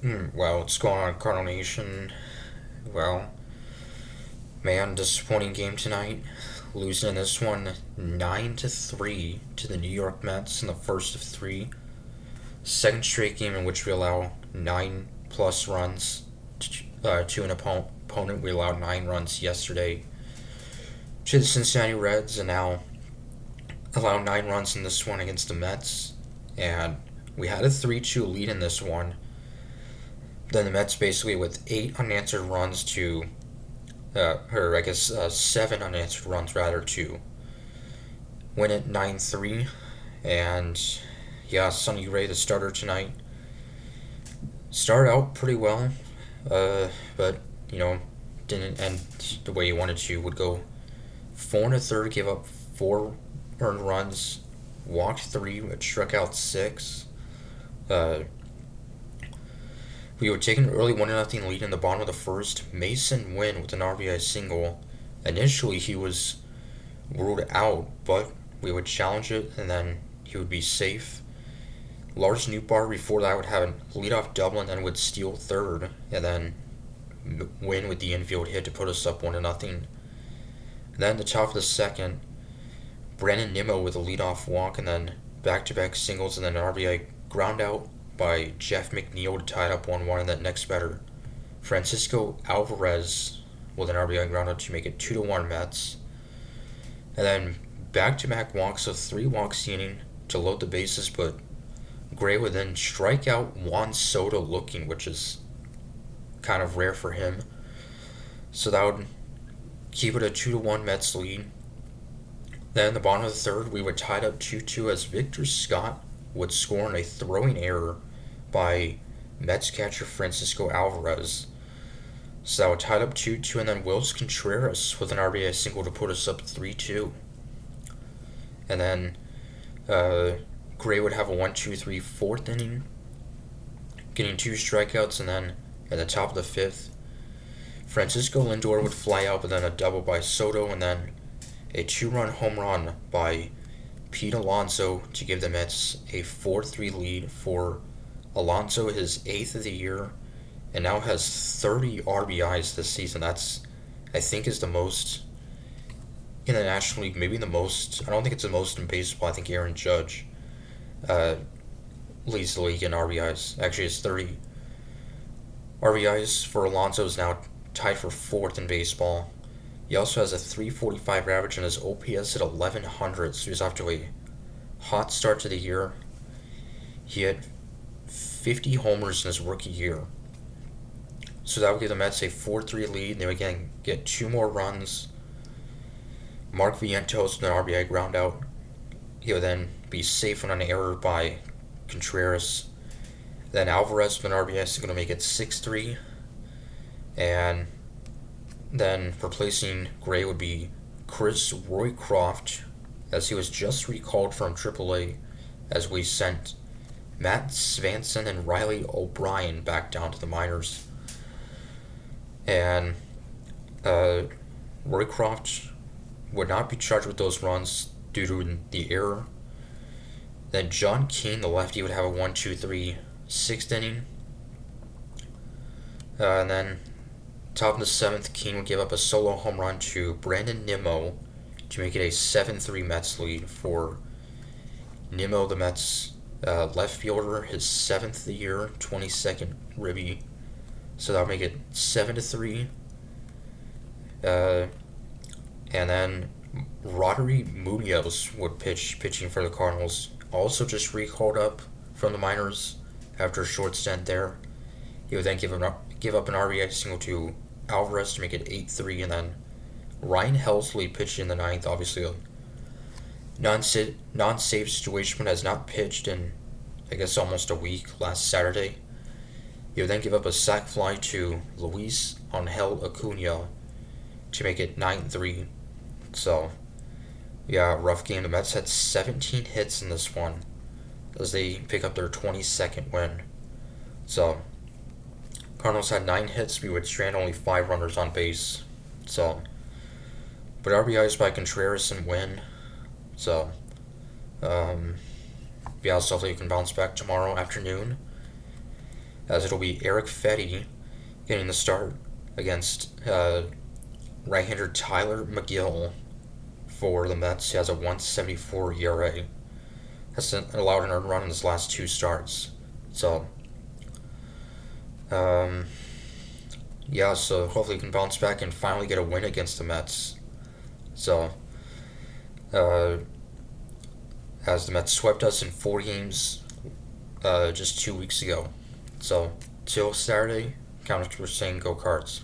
Well, what's going on, Cardinal Nation? Well, man, disappointing game tonight. Losing this one 9-3 to the New York Mets in the first of three. Second straight game in which we allow 9 plus runs to an opponent. We allowed 9 runs yesterday to the Cincinnati Reds, and now allow 9 runs in this one against the Mets. And we had a 3-2 lead in this one. Then the Mets basically with 8 unanswered runs to or I guess 7 unanswered runs rather, to win it 9-3. And yeah, Sonny Gray, the starter tonight, started out pretty well, but you know didn't end the way he wanted to. Would go 4 and a third, give up 4 earned runs, walked 3, but struck out 6. Uh, we would take an early 1-0 lead in the bottom of the first. Mason Wynn with an RBI single. Initially, he was ruled out, but we would challenge it, and then he would be safe. Lars Nootbaar before that would have a leadoff double and then would steal third, and then win with the infield hit to put us up 1-0. Then the top of the second, Brandon Nimmo with a leadoff walk and then back-to-back singles and then an RBI ground out by Jeff McNeil to tie it up 1-1, and that next batter, Francisco Alvarez with an RBI ground out to make it 2-1 Mets. And then back-to-back walks, so 3 walks the inning to load the bases, but Gray would then strike out Juan Soto looking, which is kind of rare for him. So that would keep it a 2-1 Mets lead. Then in the bottom of the third, we would tie it up 2-2 as Victor Scott would score on a throwing error by Mets catcher Francisco Alvarez. So that would tie it up 2-2, and then Wills Contreras with an RBI single to put us up 3-2. And then Gray would have a 1-2-3 fourth inning, getting 2 strikeouts, and then at the top of the fifth, Francisco Lindor would fly out, but then a double by Soto, and then a 2-run home run by Pete Alonso to give the Mets a 4-3 lead. For Alonso, his 8th of the year, and now has 30 RBIs this season. That's, I think, is the most in the National League, maybe the most. I don't think it's the most in baseball. I think Aaron Judge leads the league in RBIs. Actually, it's 30 RBIs for Alonso, is now tied for 4th in baseball. He also has a 345 average and his OPS at 1100, so he's off to a hot start to the year. He had 50 homers in his rookie year. So that would give the Mets a 4-3 lead, and they would again get 2 more runs. Mark Vientos with an RBI ground out. He would then be safe on an error by Contreras. Then Alvarez with an RBI is going to make it 6-3. And then replacing Gray would be Chris Roycroft, as he was just recalled from AAA, as we sent Matt Svanson and Riley O'Brien back down to the minors. And Roycroft would not be charged with those runs due to the error. Then John Keane, the lefty, would have a 1-2-3 6th inning. And then top of the 7th, Keane would give up a solo home run to Brandon Nimmo to make it a 7-3 Mets lead. For Nimmo, the Mets left fielder, his 7th of the year, 22nd ribby. So that would make it 7-3. And then Roddery Munoz would pitching for the Cardinals. Also just recalled up from the minors after a short stint there. He would then give up an RBI single to Alvarez to make it 8-3, and then Ryan Helsley pitched in the 9th. Obviously a non-save situation, but has not pitched in, I guess, almost a week, last Saturday. He would then give up a sac fly to Luis Angel Acuna to make it 9-3. So, yeah, rough game. The Mets had 17 hits in this one as they pick up their 22nd win. So, Cardinals had 9 hits. We would strand only 5 runners on base. So, but RBIs by Contreras and Wynn. So, yeah, so hopefully you can bounce back tomorrow afternoon. as it'll be Eric Fetty getting the start against right-hander Tyler McGill for the Mets. He has a 174 ERA. Has allowed an earned run in his last two starts. So, um, yeah, so hopefully he can bounce back and finally get a win against the Mets. So, uh, as the Mets swept us in 4 games just 2 weeks ago. So, till Saturday, counters were saying go Cards.